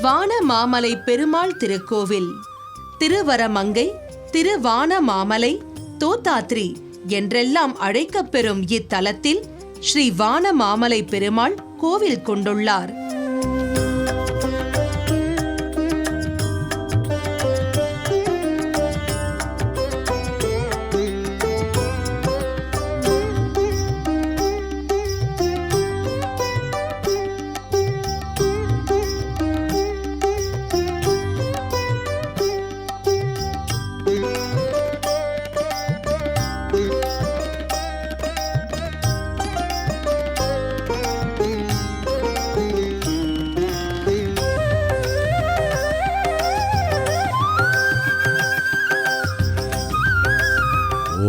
வானமாமலை பெருமாள் திருக்கோவில் திருவரமங்கை, திருவானமாமலை, தோத்தாத்ரி என்றெல்லாம் அழைக்கப்பெறும் இத்தலத்தில் ஸ்ரீ வானமாமலை பெருமாள் கோவில் கொண்டுள்ளார்.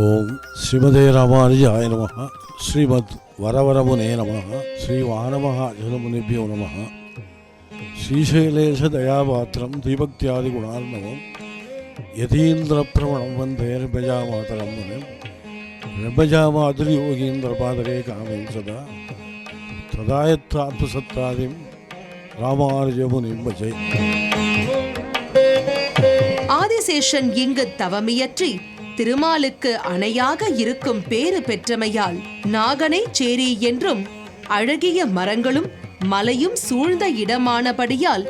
ஓம் ஸ்ரீமதே ராமானுஜாய நமஹ. ஸ்ரீமத் வரவரமுனே நமஹ. ஸ்ரீ வானமஹாஜனமுனிபியோ நமஹ. ஸ்ரீசைலேஷ தயாபாத்திரம் தீபக்தியாதி குணார்ணவம் யதீந்திர பிரமணம் வந்தே நிர்பஜாமாதரம் முனிம் நிர்பஜாமாதுரி யோகீந்திர பாதரே காமம் சதா ததாயத்தாத்மசத்தாதிம் ராமானுஜமுனிம் பஜை. ஆதிசேஷன் இங்கு தவமியற்றி திருமாலுக்கு அணையாக இருக்கும் பேறு பெற்றமையால் நாகனை சேரி என்றும், அழகிய மரங்களும் மலையும் சூழ்ந்த இடமானபடியால்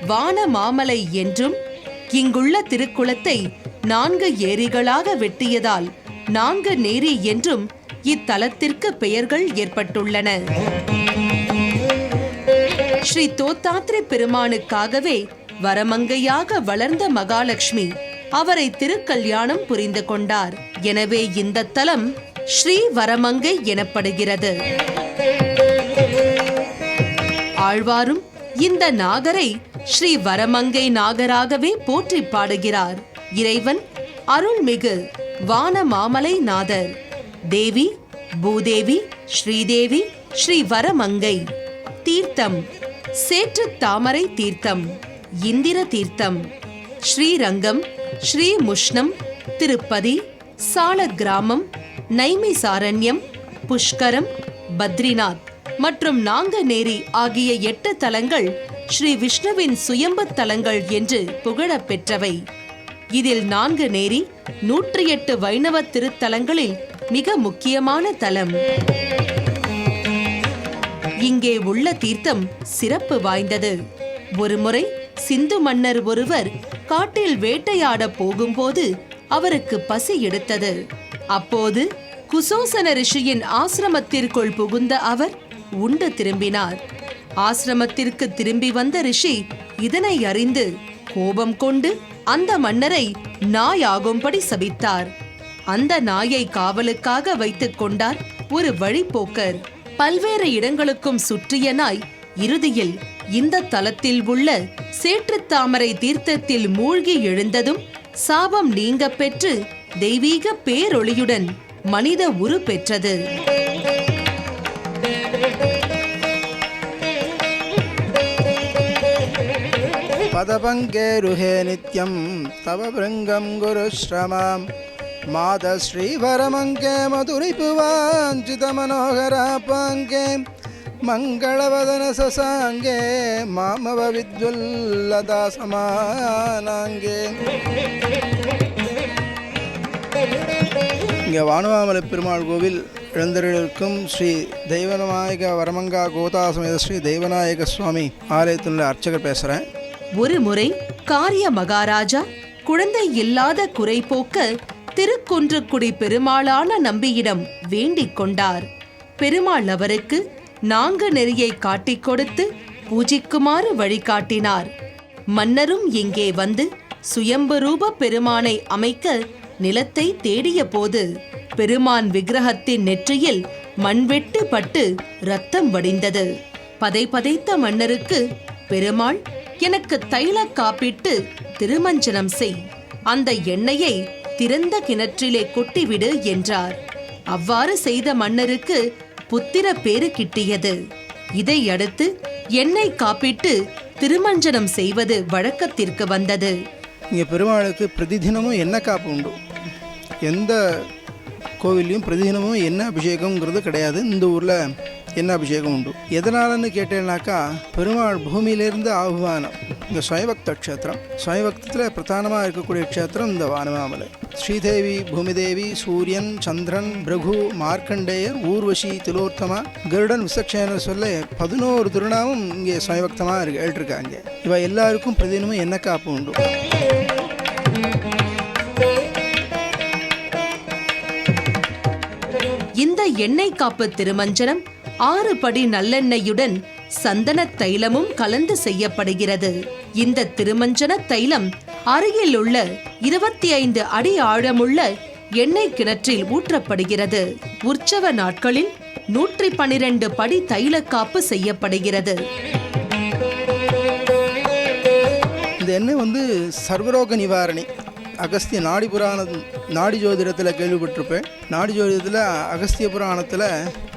வானமாமலை என்றும், இங்குள்ள திருக்குளத்தை 4 ஏரிகளாக வெட்டியதால் நான்கநேரி என்றும் இத்தலத்திற்கு பெயர்கள் ஏற்பட்டுள்ளன. ஸ்ரீ தோத்தாத்ரி பெருமானுக்காகவே வரமங்கையாக வளர்ந்த மகாலட்சுமி அவரை திருக்கல்யாணம் புரிந்து கொண்டார். எனவே இந்த தலம் ஸ்ரீ வரமங்கை எனப்படுகிறது. ஆழ்வாரும் இந்த நாகரை ஸ்ரீ வரமங்கை நாகராகவே போற்றி பாடுகிறார். இறைவன் அருள்மிகு வானமாமலை நாதர். தேவி பூதேவி ஸ்ரீதேவி ஸ்ரீ வரமங்கை. தீர்த்தம் சேற்று தாமரை தீர்த்தம், இந்திர தீர்த்தம், ஸ்ரீரங்கம், ஸ்ரீ முஷ்ணம், திருப்பதி, சால கிராமம், நைமிசாரண்யம், புஷ்கரம், பத்ரிநாத் மற்றும் நாங்கநேரி ஆகிய 8 தலங்கள் ஸ்ரீ விஷ்ணுவின் சுயம்பு தலங்கள் என்று புகழப் பெற்றவை. இதில் நாங்கநேரி 108 வைணவ திருத்தலங்களில் மிக முக்கியமான தலம். இங்கே உள்ள தீர்த்தம் சிறப்பு வாய்ந்தது. ஒருமுறை சிந்து மன்னர் ஒருவர் காட்டில் வேட்டையாட போகும்போது அவருக்கு பசி எடுத்தது. அப்போது குசோசன ரிஷியின் ஆசிரமத்திற்குள் புகுந்த அவர் உண்டு திரும்பினார். ஆசிரமத்திற்கு திரும்பி வந்த ரிஷி இதனை அறிந்து கோபம் கொண்டு அந்த மன்னரை நாயாகும்படி சபித்தார். அந்த நாயை காவலுக்காக வைத்துக் கொண்டார் ஒரு வழிப்போக்கர். பல்வேறு இடங்களுக்கும் சுற்றிய நாய் இறுதியில் இந்த தலத்தில் உள்ள சேற்றுத்தாமரை தீர்த்தத்தில் மூழ்கி எழுந்ததும் சாபம் நீங்க பெற்று தெய்வீக பேரொளியுடன் மனித உரு பெற்றது. பதபங்கேருஹே நித்யம் தவ பிருங்கம் குரு ஸ்ரமாம் மாத ஸ்ரீவரமங்கே மதுரிபுவாஞ்சித மனோகராபாங்கே மங்களவதன சசாங்கே மாமவ வித்வல்லதா சமானாங்கே. இங்கே வானமாமலை பெருமாள் கோவில் எழுந்தருளிருக்கும் ஸ்ரீ தெய்வநாயக வரமங்கா கோதாசமேத ஸ்ரீ தெய்வநாயக சுவாமி ஆலயத்தினுள்ள அர்ச்சகர் பேசுகிறேன். ஒரு முறை காரிய மகாராஜா குழந்தை இல்லாத குறை போக்க திருக்குன்றக்குடி பெருமாளான நம்பியிடம் வேண்டிக் கொண்டார். பெருமாள் அவருக்கு நாங்கநெறியை காட்டிக் கொடுத்து பூஜிக்குமாறு வழிகாட்டினார். மன்னரும் இங்கே வந்து சுயம்பு ரூப பெருமானை அமைக்க நிலத்தை தேடிய போது பெருமான் விக்கிரகத்தின் நெற்றியில் மண்வெட்டு பட்டு இரத்தம் வடிந்தது. பதைத்த மன்னருக்கு பெருமாள், எனக்கு தைல காப்பிட்டு திருமஞ்சனம் செய், அந்த எண்ணெயை திறந்த கிணற்றிலே கொட்டிவிடு என்றார். அவ்வாறு செய்த மன்னருக்கு புத்திர பேறு கிட்டியது. இதையடுத்து எண்ணெய் காப்பிட்டு திருமஞ்சனம் செய்வது வழக்கத்திற்கு வந்தது. இங்கே பெருமாளுக்கு பிரதிதினமும் எண்ணெய் காப்பு உண்டு. எந்த கோவிலையும் பிரதிதினமும் எண்ணெய் அபிஷேகம்ங்கிறது கிடையாது. இந்த ஊரில் எண்ணெய் அபிஷேகம் உண்டு. எதனாலன்னு கேட்டேன்னாக்கா, பெருமாள் பூமியிலேருந்து ஆகுவானம் இந்த ஸ்வயம்பக்த க்ஷேத்திரம். ஸ்வயம்பக்தத்தில் பிரதானமாக இருக்கக்கூடிய க்ஷேத்திரம் இந்த வானமாமலை. ஸ்ரீதேவி, பூமிதேவி, சூரியன், சந்திரன், பிரகு, மார்க்கண்டேயர், ஊர்வசி, திலோத்தமா, கருடன், விசக்ஷேனர் சொல்ல 11 திருநாமம் இங்கே ஸ்வயம்பக்தமாக எழுதிருக்காங்க. இவ எல்லாருக்கும் பிரதிதினமும் எண்ணெய் காப்பு உண்டு. இந்த எண்ணெய் காப்பு திருமஞ்சனம் 6 படி நல்லெண்ணெயுடன் சந்தன தைலமும் கலந்து செய்யப்படுகிறது. இந்த திருமஞ்சன தைலம் அருகில் உள்ள 25 அடி ஆழமுள்ள எண்ணெய் கிணற்றில் ஊற்றப்படுகிறது. உற்சவ நாட்களில் 112 படி தைல காப்பு செய்யப்படுகிறது. இந்த எண்ணெய் சர்வரோக நிவாரணி. அகஸ்திய நாடி ஜோதிடத்தில் கேள்விப்பட்டிருப்பேன். நாடி ஜோதிடத்தில் அகஸ்திய புராணத்தில்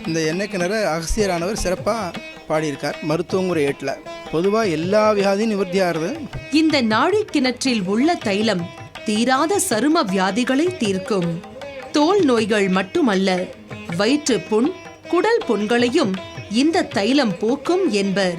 இந்த எண்ணெய் கிணறு அகஸ்தியரானவர் சிறப்பாக பாடியிருக்கார். மருத்துவமுறை ஏட்டில் பொதுவாக எல்லா வியாதியும் நிவர்த்தியாகிறது. இந்த நாடி கிணற்றில் உள்ள தைலம் தீராத சரும வியாதிகளை தீர்க்கும். தோல் நோய்கள் மட்டுமல்ல, வயிற்று புண், குடல் புண்களையும் இந்த தைலம் போக்கும் என்பர்.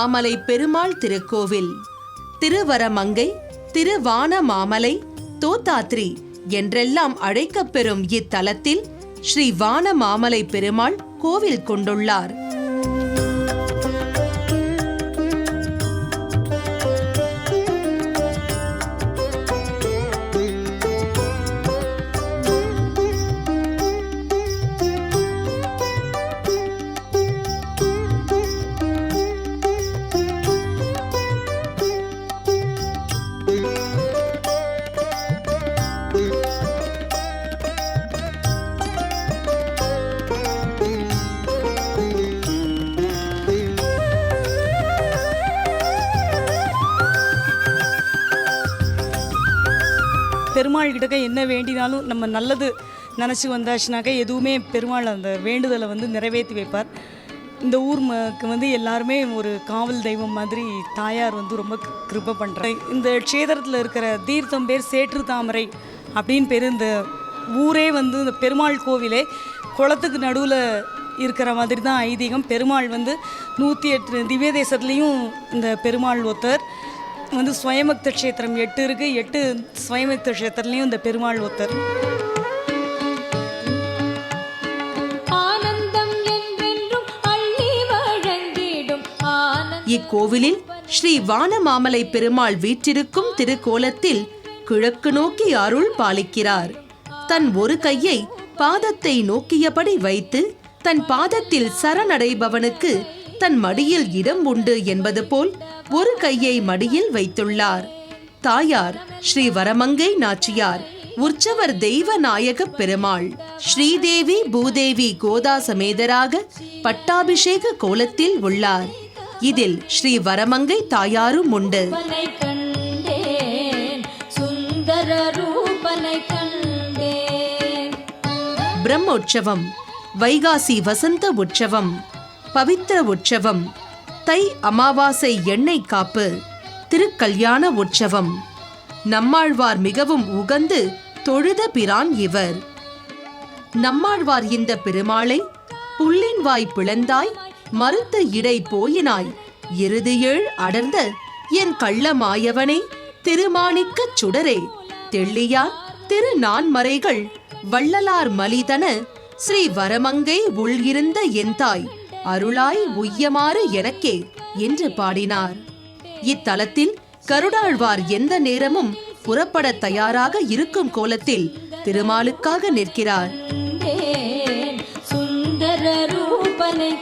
வானமாமலை பெருமாள் திருக்கோவில். திருவரமங்கை, திருவானமாமலை, தோத்தாத்ரி என்றெல்லாம் அழைக்கப்பெறும் இத்தலத்தில் ஸ்ரீ வானமாமலை பெருமாள் கோவில் கொண்டுள்ளார். பெருமாள் கிட்ட என்ன வேண்டினாலும் நம்ம நல்லது நினச்சி வந்தாச்சுனாக்கா எதுவுமே பெருமாள் அந்த வேண்டுதலை நிறைவேற்றி வைப்பார். இந்த ஊருக்கு எல்லாருமே ஒரு காவல் தெய்வம் மாதிரி தாயார் ரொம்ப கிருபை பண்ணுறாங்க. இந்த க்ஷேத்திரத்தில் இருக்கிற தீர்த்தம் பேர் சேற்று தாமரை அப்படின்னு பேர். இந்த ஊரே இந்த பெருமாள் கோவிலே குளத்துக்கு நடுவில் இருக்கிற மாதிரி தான் ஐதீகம். பெருமாள் 108 திவ்ய தேசத்துலேயும் இந்த பெருமாள் ஒருத்தர். ஸ்வயம்பக்த க்ஷேத்திரம் 8 இருக்குது. 8 ஸ்வயம்பக்த க்ஷேத்திரத்துலேயும் இந்த பெருமாள் ஒருத்தர். இக்கோவிலில் ஸ்ரீ வானமாமலை பெருமாள் வீற்றிருக்கும் திருக்கோலத்தில் கிழக்கு நோக்கி அருள் பாலிக்கிறார். தன் ஒரு கையை பாதத்தை நோக்கியபடி வைத்து தன் பாதத்தில் சரணடைபவனுக்கு தன் மடியில் இடம் உண்டு என்பது போல் ஒரு கையை மடியில் வைத்துள்ளார். தாயார் ஸ்ரீ வரமங்கை நாச்சியார், உற்சவர் தெய்வ நாயக பெருமாள் ஸ்ரீதேவி பூதேவி கோதா சமேதராக பட்டாபிஷேக கோலத்தில் உள்ளார். இதில் ஸ்ரீ வரமங்கை தாயாரும் உண்டு. பிரம்மோற்சவம், வைகாசி வசந்த உற்சவம், பவித்திர உற்சவம், தை அமாவாசை எண்ணெய் காப்பு, திருக்கல்யாண உற்சவம். நம்மாழ்வார் மிகவும் உகந்து தொழுத பிரான் இவர். நம்மாழ்வார் இந்த பெருமாளை புல்லின் வாய் பிளந்தாய், மறுத்த இடை போயினாய், இறுதியேழ் அடர்ந்த என் கள்ளமாயவனே, திருமாணிக்கச் சுடரே, தெள்ளியார் திருநான்மறைகள் வள்ளலார் மலிதன ஸ்ரீ வரமங்கை உள் இருந்த என் தாய், அருளாய் உய்யமாறு எனக்கே என்று பாடினார். இத்தலத்தில் கருடாழ்வார் எந்த நேரமும் புறப்பட தயாராக இருக்கும் கோலத்தில் திருமாலுக்காக நிற்கிறார். சுந்தர ரூபனை